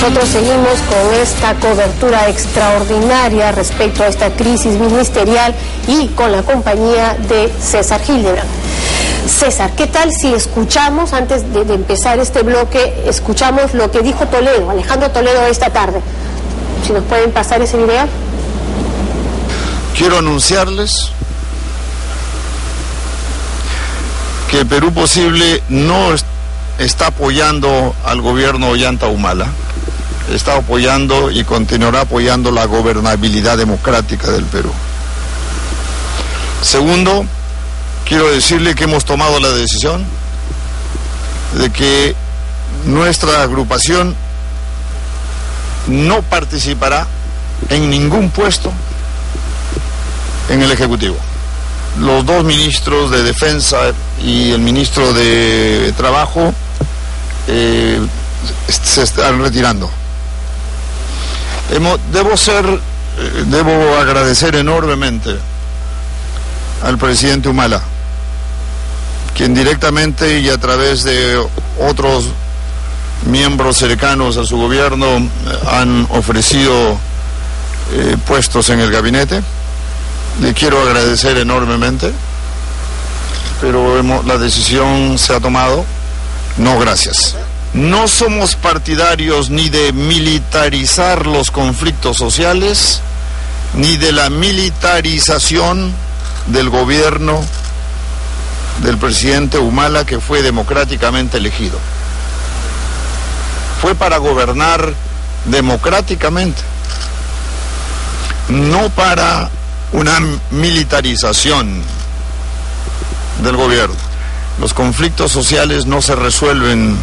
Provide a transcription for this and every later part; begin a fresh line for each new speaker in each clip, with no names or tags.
Nosotros seguimos con esta cobertura extraordinaria respecto a esta crisis ministerial y con la compañía de César Hildebrand. César, ¿qué tal si escuchamos, antes de empezar este bloque, escuchamos lo que dijo Toledo, Alejandro Toledo, esta tarde? Si nos pueden pasar ese video.
Quiero anunciarles que Perú Posible no está apoyando al gobierno Ollanta Humala, está apoyando y continuará apoyando la gobernabilidad democrática del Perú. Segundo, quiero decirle que hemos tomado la decisión de que nuestra agrupación no participará en ningún puesto en el Ejecutivo. Los dos ministros de Defensa y el ministro de Trabajo se están retirando. Debo agradecer enormemente al presidente Humala, quien directamente y a través de otros miembros cercanos a su gobierno han ofrecido puestos en el gabinete. Le quiero agradecer enormemente, pero la decisión se ha tomado. No, gracias. No somos partidarios ni de militarizar los conflictos sociales, ni de la militarización del gobierno del presidente Humala, que fue democráticamente elegido. Fue para gobernar democráticamente, no para una militarización del gobierno. Los conflictos sociales no se resuelven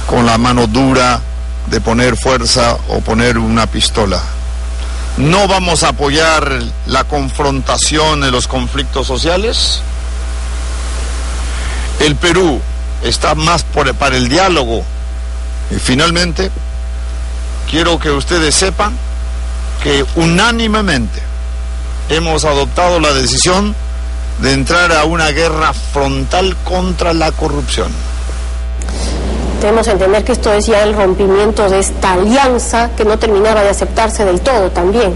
con la mano dura de poner fuerza o poner una pistola. No vamos a apoyar la confrontación de los conflictos sociales. El Perú está más para el diálogo. Y finalmente, quiero que ustedes sepan que unánimemente hemos adoptado la decisión de entrar a una guerra frontal contra la corrupción.
Debemos entender que esto es ya el rompimiento de esta alianza que no terminaba de aceptarse del todo también.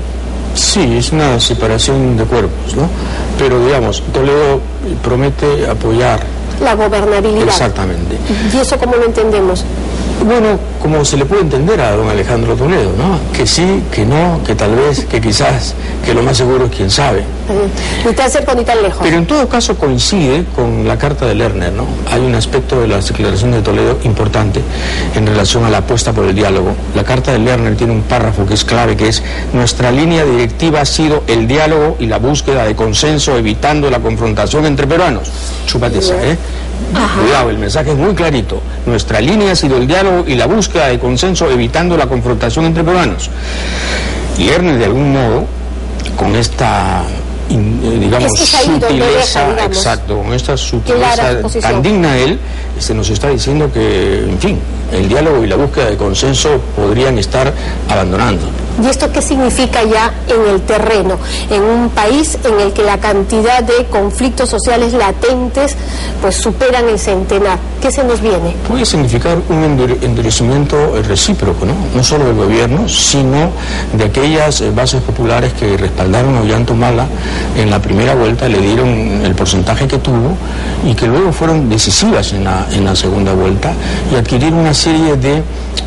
Sí, es una separación de cuerpos, ¿no? Pero digamos, Toledo promete apoyar
la gobernabilidad.
Exactamente.
¿Y eso cómo lo entendemos?
Bueno, como se le puede entender a don Alejandro Toledo, ¿no? Que sí, que no, que tal vez, que quizás, que lo más seguro es quién sabe.
Ni tan cerca ni tan lejos.
Pero en todo caso coincide con la carta de Lerner, ¿no? Hay un aspecto de las declaraciones de Toledo importante en relación a la apuesta por el diálogo. La carta de Lerner tiene un párrafo que es clave, que es: nuestra línea directiva ha sido el diálogo y la búsqueda de consenso, evitando la confrontación entre peruanos. Chúpate esa, ¿eh? Ajá. Cuidado, el mensaje es muy clarito. Nuestra línea ha sido el diálogo y la búsqueda de consenso, evitando la confrontación entre peruanos. Y Lerner, de algún modo, con esta digamos, sutileza, exacto, con esta sutileza tan digna de él, nos está diciendo que, en fin, el diálogo y la búsqueda de consenso podrían estar abandonando.
¿Y esto qué significa ya en el terreno? En un país en el que la cantidad de conflictos sociales latentes pues superan el centenar. ¿Qué se nos viene?
Puede significar un endurecimiento recíproco, ¿no? No solo del gobierno, sino de aquellas bases populares que respaldaron a Ollanta Humala en la primera vuelta, le dieron el porcentaje que tuvo y que luego fueron decisivas en la segunda vuelta y adquirieron una serie de,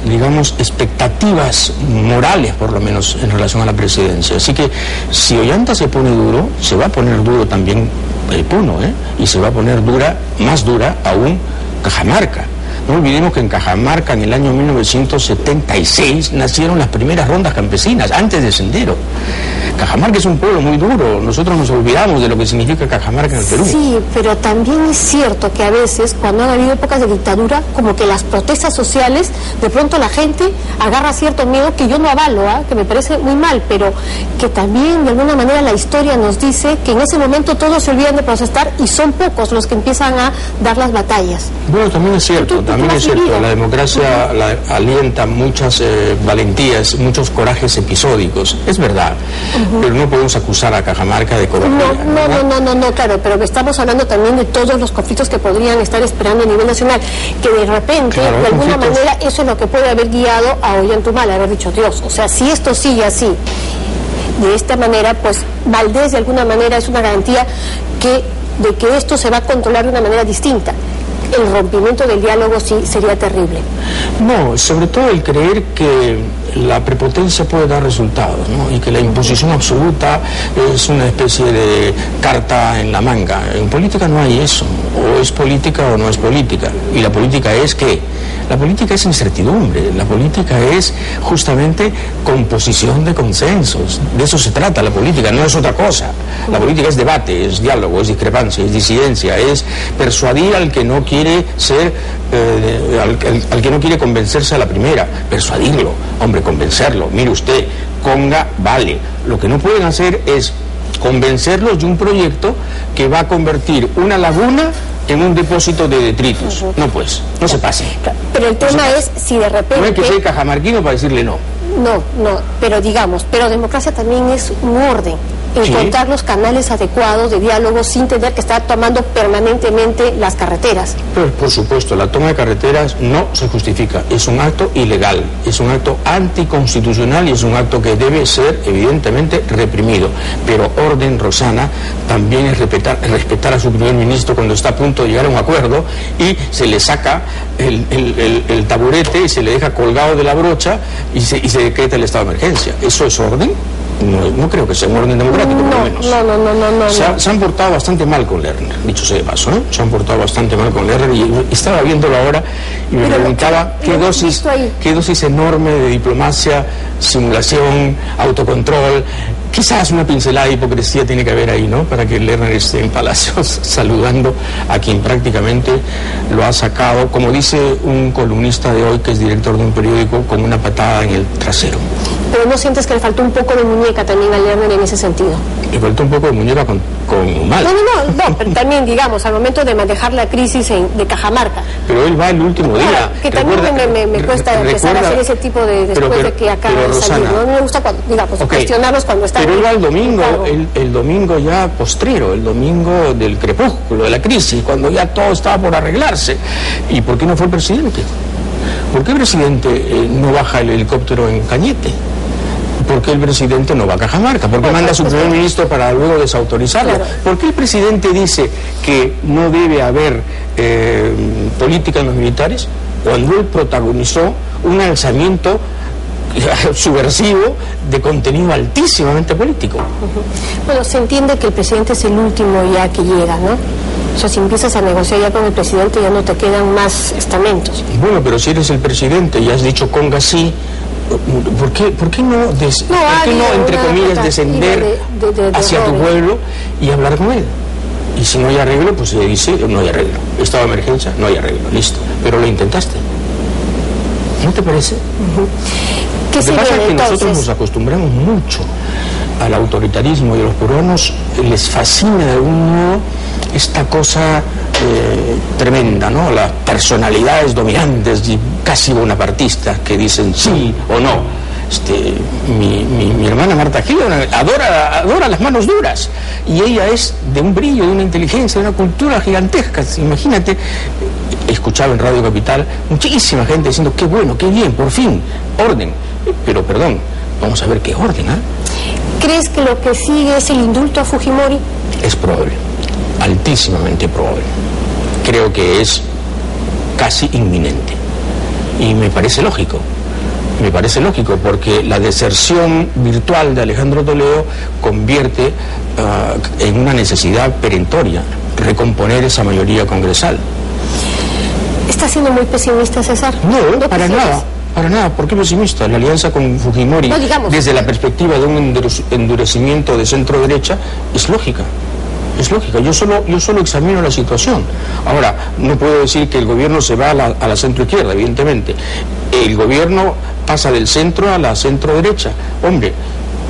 digamos, expectativas morales, por lo menos, en relación a la presidencia. Así que si Ollanta se pone duro, se va a poner duro también Puno, y se va a poner más dura aún Cajamarca. No olvidemos que en Cajamarca, en el año 1976, nacieron las primeras rondas campesinas, antes de Sendero. Cajamarca es un pueblo muy duro, nosotros nos olvidamos de lo que significa Cajamarca en el Perú.
Sí, pero también es cierto que a veces, cuando han habido épocas de dictadura, como que las protestas sociales, de pronto la gente agarra cierto miedo que yo no avalo, que me parece muy mal, pero que también de alguna manera la historia nos dice que en ese momento todos se olvidan de protestar y son pocos los que empiezan a dar las batallas.
Bueno, también es cierto, la democracia alienta muchas valentías, muchos corajes episódicos, es verdad. pero no podemos acusar a Cajamarca de cobardía.
No, claro, pero estamos hablando también de todos los conflictos que podrían estar esperando a nivel nacional, que de repente, claro, de alguna manera, eso es lo que puede haber guiado a Ollantumala, haber dicho, Dios, o sea, si esto sigue así, de esta manera, pues Valdés de alguna manera es una garantía de que esto se va a controlar de una manera distinta. El rompimiento del diálogo sí sería terrible.
No, sobre todo el creer que la prepotencia puede dar resultados, ¿no? Y que la imposición absoluta es una especie de carta en la manga. En política no hay eso, o es política o no es política. Y la política es ¿qué? La política es incertidumbre, la política es justamente composición de consensos. De eso se trata la política, no es otra cosa. La política es debate, es diálogo, es discrepancia, es disidencia, es persuadir al que no quiere ser, al que no quiere convencerse a la primera, persuadirlo, hombre, convencerlo. Mire usted, Conga vale. Lo que no pueden hacer es convencerlos de un proyecto que va a convertir una laguna en un depósito de detritus. No pues, no se pase.
Pero el tema es si de repente...
No hay que ser cajamarquino para decirle no.
No, pero digamos, pero democracia también es un orden. Encontrar los canales adecuados de diálogo sin tener que estar tomando permanentemente las carreteras.
Pues por supuesto, la toma de carreteras no se justifica, es un acto ilegal, es un acto anticonstitucional y es un acto que debe ser evidentemente reprimido. Pero orden, Rosana, también es respetar a su primer ministro cuando está a punto de llegar a un acuerdo y se le saca el taburete y se le deja colgado de la brocha y se decreta el estado de emergencia. ¿Eso es orden? No creo que sea un orden democrático, por lo menos.
No.
Se han portado bastante mal con Lerner, dicho sea de paso, ¿no? Se han portado bastante mal con Lerner y estaba viéndolo ahora y me preguntaba qué dosis enorme de diplomacia, simulación, autocontrol. Quizás una pincelada de hipocresía tiene que haber ahí, ¿no? Para que Lerner esté en Palacios saludando a quien prácticamente lo ha sacado, como dice un columnista de hoy que es director de un periódico, con una patada en el trasero.
Pero ¿no sientes que le faltó un poco de muñeca también a Lerner en ese sentido?
Le faltó un poco de muñeca con Humala.
No, pero también, digamos, al momento de manejar la crisis de Cajamarca.
Pero él va el último día.
Que también me cuesta empezar a hacer ese tipo de... después de que acaba de salir, ¿no? Me gusta, cuestionarlos cuando están...
Pero él va el domingo, el domingo ya postrero, el domingo del crepúsculo, de la crisis, cuando ya todo estaba por arreglarse. ¿Y por qué no fue el presidente? ¿Por qué el presidente no baja el helicóptero en Cañete? ¿Por qué el presidente no va a Cajamarca? ¿Por qué manda a su primer ministro para luego desautorizarlo?
Claro.
¿Por qué el presidente dice que no debe haber política en los militares cuando él protagonizó un alzamiento subversivo de contenido altísimamente político?
Bueno, se entiende que el presidente es el último ya que llega, ¿no? O sea, si empiezas a negociar ya con el presidente ya no te quedan más estamentos.
Bueno, pero si eres el presidente y has dicho Conga sí, ¿por qué no, entre comillas, descender hacia tu pueblo y hablar con él? Y si no hay arreglo, pues se dice, no hay arreglo. Estado de emergencia, no hay arreglo, listo. Pero lo intentaste. ¿No te parece?
Lo
que pasa es que nosotros nos acostumbramos mucho al autoritarismo y a los peruanos les fascina de algún modo esta cosa tremenda, ¿no? Las personalidades dominantes y casi bonapartistas que dicen sí o no. Mi hermana Marta Gil adora las manos duras y ella es de un brillo, de una inteligencia, de una cultura gigantesca. Imagínate, escuchaba en Radio Capital muchísima gente diciendo qué bueno, qué bien, por fin, orden. Pero perdón, vamos a ver qué orden, ¿eh?
¿Crees que lo que sigue es el indulto a Fujimori?
Es probable, altísimamente probable. Creo que es casi inminente y me parece lógico. Me parece lógico porque la deserción virtual de Alejandro Toledo convierte en una necesidad perentoria recomponer esa mayoría congresal.
¿Estás siendo muy pesimista, César?
No, para nada. Para nada, ¿por qué pesimista? La alianza con Fujimori, desde la perspectiva de un endurecimiento de centro-derecha, es lógica. Es lógica, yo solo examino la situación. Ahora, no puedo decir que el gobierno se va a la centro-izquierda, evidentemente. El gobierno pasa del centro a la centro-derecha. Hombre,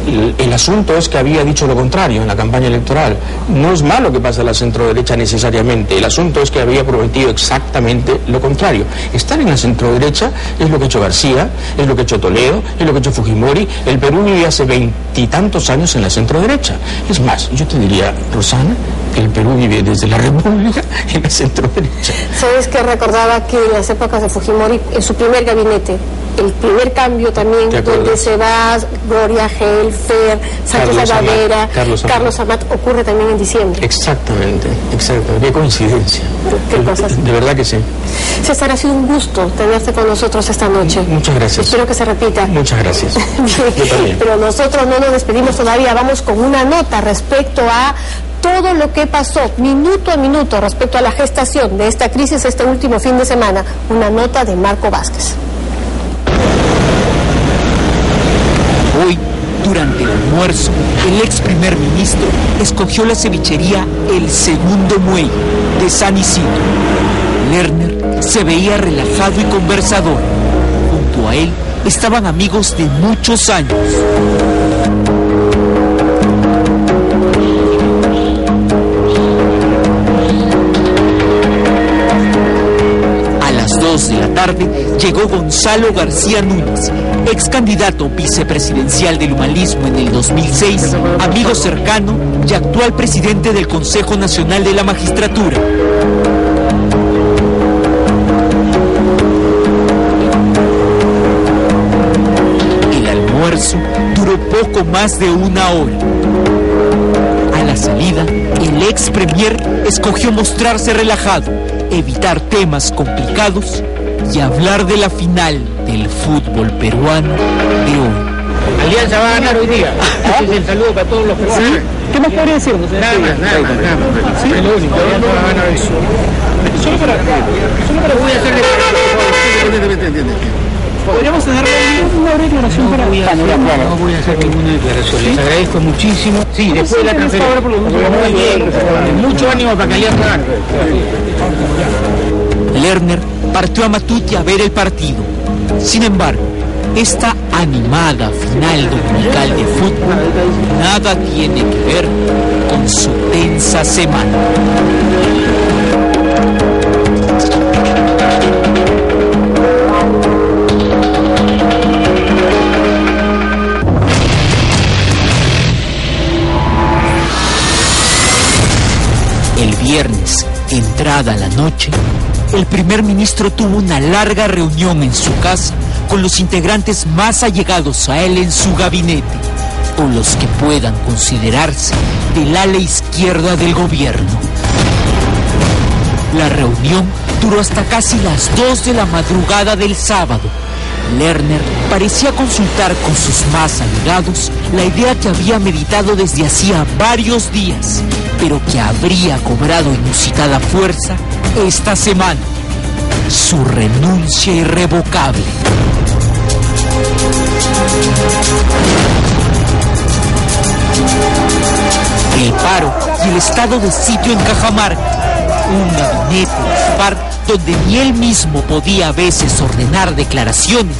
El asunto es que había dicho lo contrario en la campaña electoral. No es malo que pase a la centroderecha necesariamente, el asunto es que había prometido exactamente lo contrario. Estar en la centroderecha es lo que ha hecho García, es lo que ha hecho Toledo, es lo que ha hecho Fujimori. El Perú vive hace 20 y tantos años en la centroderecha. Es más, yo te diría, Rosana, que el Perú vive desde la República en la centroderecha.
¿Sabes que recordaba que en las épocas de Fujimori, en su primer gabinete, el primer cambio también, donde se va Gloria Helfer, Sánchez Talavera, Carlos Amat, ocurre también en diciembre?
Exactamente. Qué coincidencia.
¿Qué cosas?
De verdad que sí.
César, ha sido un gusto tenerte con nosotros esta noche.
Muchas gracias.
Espero que se repita.
Muchas gracias.
Yo también. Pero nosotros no nos despedimos todavía, vamos con una nota respecto a todo lo que pasó minuto a minuto respecto a la gestación de esta crisis este último fin de semana. Una nota de Marco Vázquez.
Hoy, durante el almuerzo, el ex primer ministro escogió la cevichería El Segundo Muelle de San Isidro. Lerner se veía relajado y conversador. Junto a él estaban amigos de muchos años. A las 2 de la tarde llegó Gonzalo García Núñez, ex candidato vicepresidencial del humanismo en el 2006, amigo cercano y actual presidente del Consejo Nacional de la Magistratura. El almuerzo duró poco más de una hora. A la salida, el ex premier escogió mostrarse relajado, evitar temas complicados y hablar de la final del fútbol peruano de hoy.
Alianza va a ganar hoy día. Este es el saludo para todos los peruanos. ¿Sí?
¿Qué más podría decir?
Nada más. ¿Sí? Es lo único. Alianza va a ganar hoy. Solo para voy a hacerle.
¿Podríamos tenerle una breve declaración para
no voy a hacer ninguna declaración. Les agradezco muchísimo. Sí, después de la transferencia. Muy bien. Mucho ánimo para que Alianza gane.
Lerner partió a Matute a ver el partido. Sin embargo, esta animada final dominical de fútbol nada tiene que ver con su tensa semana. El viernes, entrada la noche, el primer ministro tuvo una larga reunión en su casa con los integrantes más allegados a él en su gabinete, o los que puedan considerarse del ala izquierda del gobierno. La reunión duró hasta casi las 2 de la madrugada del sábado. Lerner parecía consultar con sus más allegados la idea que había meditado desde hacía varios días, pero que habría cobrado inusitada fuerza esta semana: su renuncia irrevocable. El paro y el estado de sitio en Cajamarca, un gabinete dispar donde ni él mismo podía a veces ordenar declaraciones.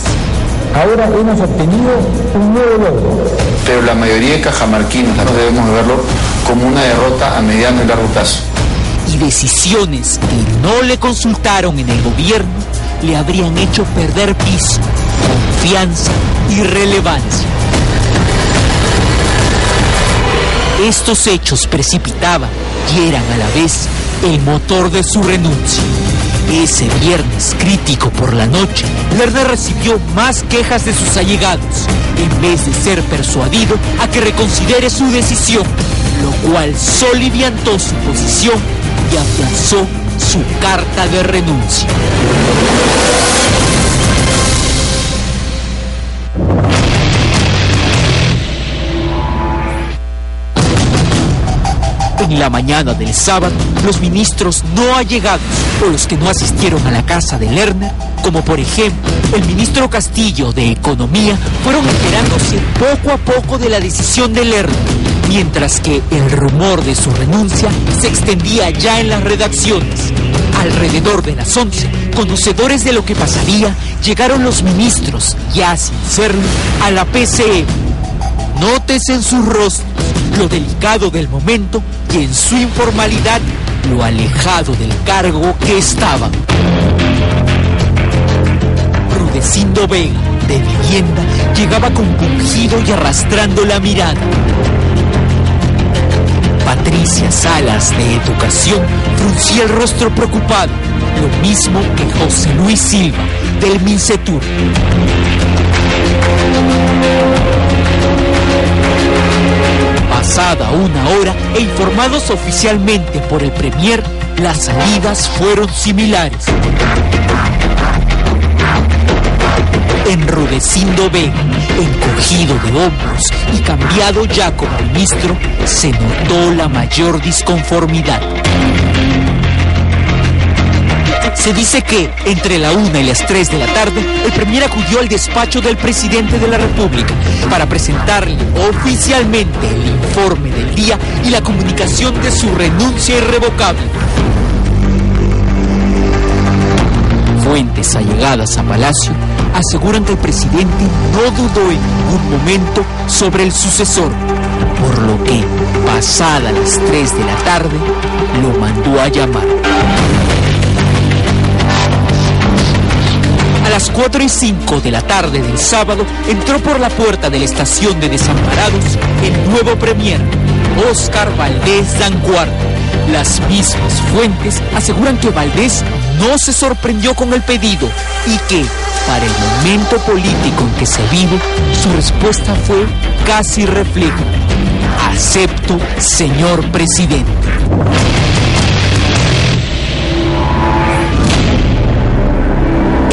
Ahora hemos obtenido un nuevo logro.
Pero la mayoría de cajamarquinos debemos de verlo como una derrota a mediano y largo plazo.
Y decisiones que no le consultaron en el gobierno le habrían hecho perder piso, confianza y relevancia. Estos hechos precipitaban y eran a la vez el motor de su renuncia. Ese viernes crítico por la noche, Lerner recibió más quejas de sus allegados, en vez de ser persuadido a que reconsidere su decisión, lo cual soliviantó su posición y afianzó su carta de renuncia. En la mañana del sábado, los ministros no allegados o los que no asistieron a la casa de Lerner, como por ejemplo el ministro Castillo de Economía, fueron enterándose poco a poco de la decisión de Lerner, mientras que el rumor de su renuncia se extendía ya en las redacciones. Alrededor de las 11, conocedores de lo que pasaría, llegaron los ministros, ya sin serlo, a la PCM. Nótese en sus rostros lo delicado del momento y en su informalidad lo alejado del cargo que estaban. Rudecindo Vega, de Vivienda, llegaba compungido y arrastrando la mirada. Patricia Salas, de Educación, fruncía el rostro preocupado, lo mismo que José Luis Silva, del Mincetur. Pasada una hora e informados oficialmente por el Premier, las salidas fueron similares. En Rudecindo Vega, encogido de hombros y cambiado ya como ministro, se notó la mayor disconformidad. Se dice que, entre la 1 y las 3 de la tarde, el Premier acudió al despacho del presidente de la República para presentarle oficialmente el informe del día y la comunicación de su renuncia irrevocable. Fuentes allegadas a Palacio aseguran que el presidente no dudó en ningún momento sobre el sucesor, por lo que, pasadas las 3 de la tarde, lo mandó a llamar. A las 4:05 de la tarde del sábado, entró por la puerta de la estación de Desamparados el nuevo Premier, Óscar Valdés Danguardo. Las mismas fuentes aseguran que Valdés no se sorprendió con el pedido y que, para el momento político en que se vive, su respuesta fue casi reflejo: acepto, señor presidente.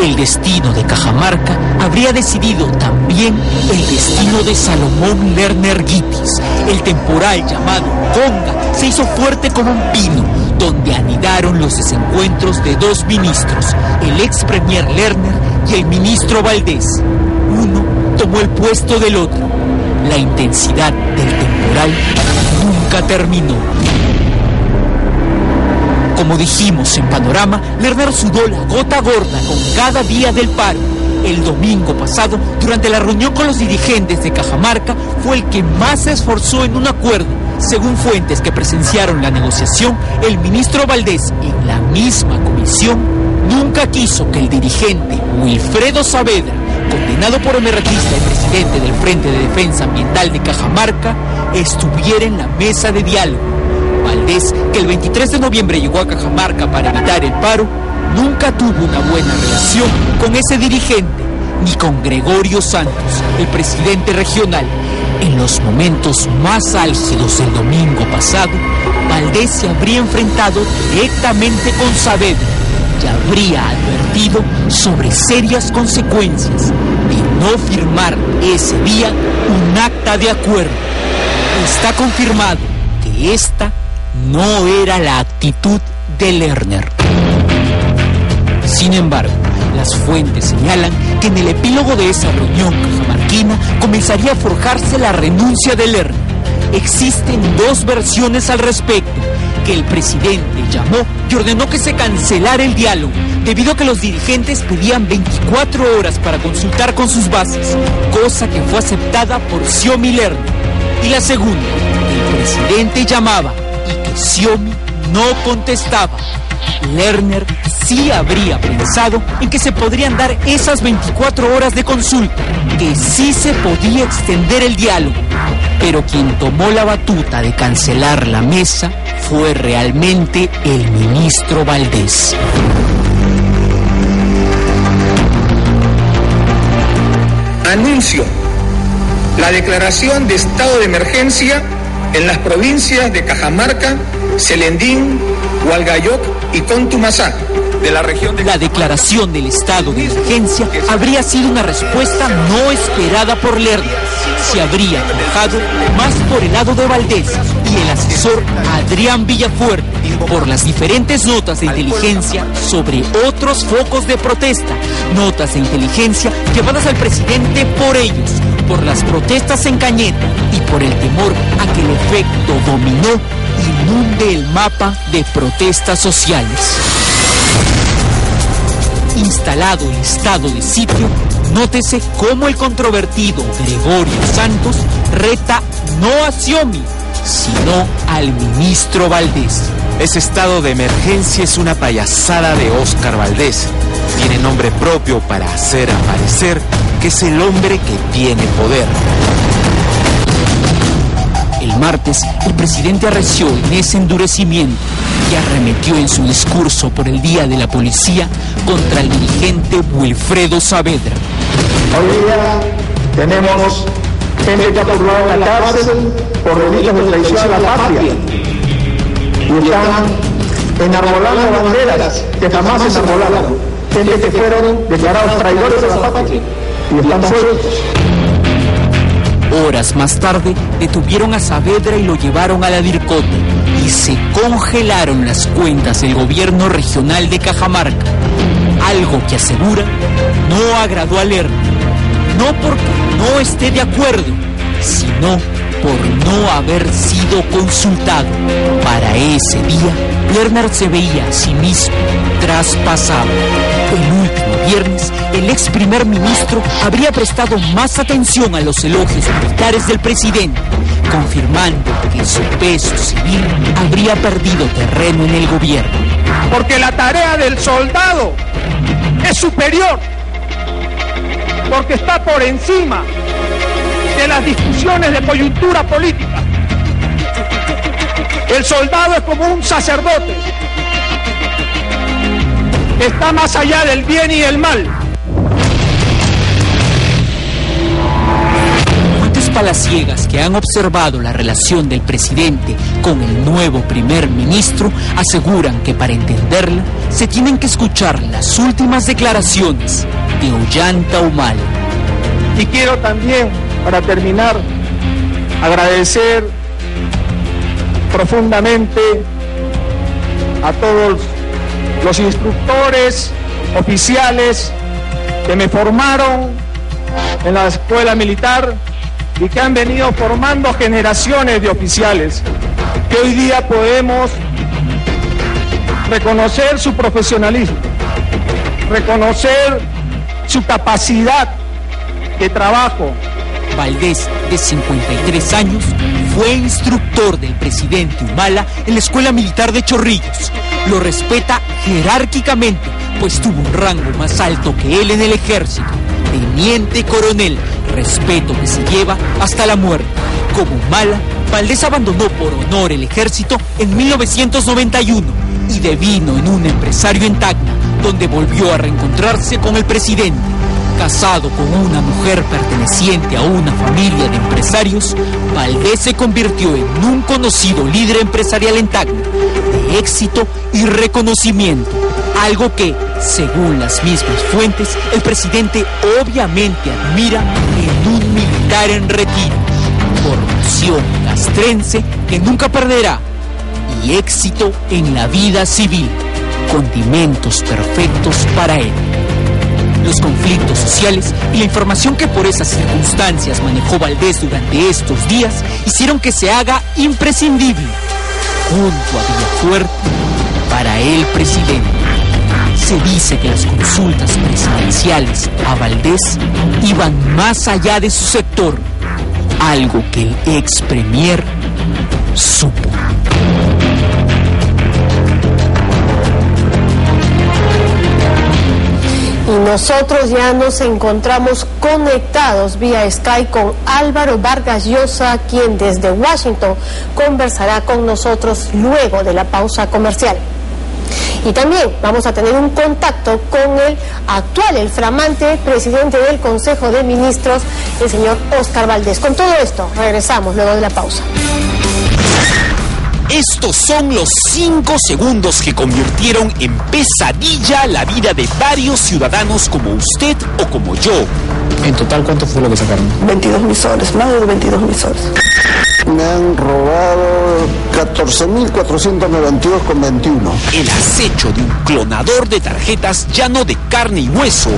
El destino de Cajamarca habría decidido también el destino de Salomón Lerner Guitis. El temporal llamado Conga se hizo fuerte como un pino, donde anidaron los desencuentros de dos ministros, el ex premier Lerner y el ministro Valdés. Uno tomó el puesto del otro. La intensidad del temporal nunca terminó. Como dijimos en Panorama, Lerner sudó la gota gorda con cada día del paro. El domingo pasado, durante la reunión con los dirigentes de Cajamarca, fue el que más se esforzó en un acuerdo. Según fuentes que presenciaron la negociación, el ministro Valdés, en la misma comisión, nunca quiso que el dirigente Wilfredo Saavedra, condenado por emergentista y presidente del Frente de Defensa Ambiental de Cajamarca, estuviera en la mesa de diálogo. Valdés, que el 23 de noviembre llegó a Cajamarca para evitar el paro, nunca tuvo una buena relación con ese dirigente, ni con Gregorio Santos, el presidente regional. En los momentos más álgidos del domingo pasado, Valdés se habría enfrentado directamente con Saavedra y habría advertido sobre serias consecuencias de no firmar ese día un acta de acuerdo. Está confirmado que esta no era la actitud de Lerner. Sin embargo, las fuentes señalan que en el epílogo de esa reunión cajamarquina comenzaría a forjarse la renuncia de Lerner. Existen dos versiones al respecto: que el presidente llamó y ordenó que se cancelara el diálogo, debido a que los dirigentes pedían 24 horas para consultar con sus bases, cosa que fue aceptada por Xiomi Lerner. Y la segunda, que el presidente llamaba y que Xiomi no contestaba. Lerner sí habría pensado en que se podrían dar esas 24 horas de consulta, que sí se podía extender el diálogo, pero quien tomó la batuta de cancelar la mesa fue realmente el ministro Valdés.
Anuncio la declaración de estado de emergencia en las provincias de Cajamarca, Celendín, Hualgayoc y Contumasá, de la región de...
La declaración del estado de emergencia habría sido una respuesta no esperada por Lerner. Se habría trabajado más por el lado de Valdés y el asesor Adrián Villafuerte por las diferentes notas de inteligencia sobre otros focos de protesta, notas de inteligencia llevadas al presidente por ellos, por las protestas en Cañete y por el temor a que el efecto dominó inunde el mapa de protestas sociales. Instalado declarado el estado de sitio, nótese cómo el controvertido Gregorio Santos reta no a Xiomí, sino al ministro Valdés.
Ese estado de emergencia es una payasada de Óscar Valdés. Tiene nombre propio para hacer aparecer que es el hombre que tiene poder.
El martes, el presidente arreció en ese endurecimiento y arremetió en su discurso por el Día de la Policía contra el dirigente Wilfredo Saavedra.
Hoy día tenemos gente que ha purgado en la cárcel por delitos de traición a la patria y están enarbolando banderas que jamás se enarbolaron, gente que fueron declarados traidores a la patria y están sueltos.
Horas más tarde detuvieron a Saavedra y lo llevaron a la DIRCOTE y se congelaron las cuentas del gobierno regional de Cajamarca, algo que asegura no agradó a Lerner, no porque no esté de acuerdo, sino por no haber sido consultado. Para ese día, Lerner se veía a sí mismo traspasado. El último viernes, el ex primer ministro habría prestado más atención a los elogios militares del presidente, confirmando que su peso civil habría perdido terreno en el gobierno.
Porque la tarea del soldado es superior, porque está por encima de las discusiones de coyuntura política. El soldado es como un sacerdote, está más allá del bien y el mal.
Fuentes palaciegas que han observado la relación del presidente con el nuevo primer ministro aseguran que para entenderla se tienen que escuchar las últimas declaraciones de Ollanta Humala.
Y quiero también, para terminar, agradecer profundamente a todos los instructores, oficiales que me formaron en la escuela militar y que han venido formando generaciones de oficiales, que hoy día podemos reconocer su profesionalismo, reconocer su capacidad de trabajo.
Valdés, de 53 años, fue instructor del presidente Humala en la Escuela Militar de Chorrillos. Lo respeta jerárquicamente, pues tuvo un rango más alto que él en el ejército, teniente coronel, respeto que se lleva hasta la muerte. Como Humala, Valdés abandonó por honor el ejército en 1991 y devino en un empresario en Tacna, donde volvió a reencontrarse con el presidente. Casado con una mujer perteneciente a una familia de empresarios, Valdés se convirtió en un conocido líder empresarial en Tacna, de éxito y reconocimiento, algo que, según las mismas fuentes, el presidente obviamente admira en un militar en retiro, formación castrense que nunca perderá y éxito en la vida civil, condimentos perfectos para él. Los conflictos sociales y la información que por esas circunstancias manejó Valdés durante estos días hicieron que se haga imprescindible, junto a Villafuerte, para el presidente. Se dice que las consultas presidenciales a Valdés iban más allá de su sector, algo que el ex premier supo.
Y nosotros ya nos encontramos conectados vía Skype con Álvaro Vargas Llosa, quien desde Washington conversará con nosotros luego de la pausa comercial. Y también vamos a tener un contacto con el flamante presidente del Consejo de Ministros, el señor Óscar Valdés. Con todo esto, regresamos luego de la pausa.
Estos son los 5 segundos que convirtieron en pesadilla la vida de varios ciudadanos como usted o como yo.
En total, ¿cuánto fue lo que sacaron?
22.000 soles, más de 22.000 soles.
Me han robado 14.492,21.
El acecho de un clonador de tarjetas ya no de carne y hueso,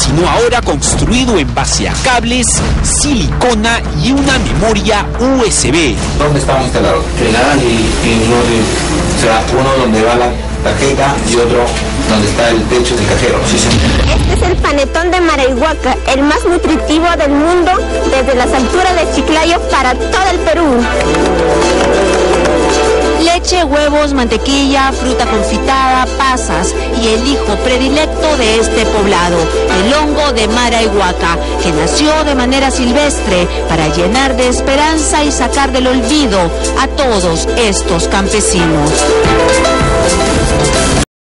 sino ahora construido en base a cables, silicona y una memoria USB.
¿Dónde estaban instalados? En la y o sea, uno donde va la tarjeta y otro
donde está el techo del cajero. Sí, señor.
Este es el panetón de Marayhuaca, el más nutritivo del mundo, desde las alturas de Chiclayo para todo el Perú.
Leche, huevos, mantequilla, fruta confitada, pasas y el hijo predilecto de este poblado, el hongo de Marayhuaca, que nació de manera silvestre para llenar de esperanza y sacar del olvido a todos estos campesinos.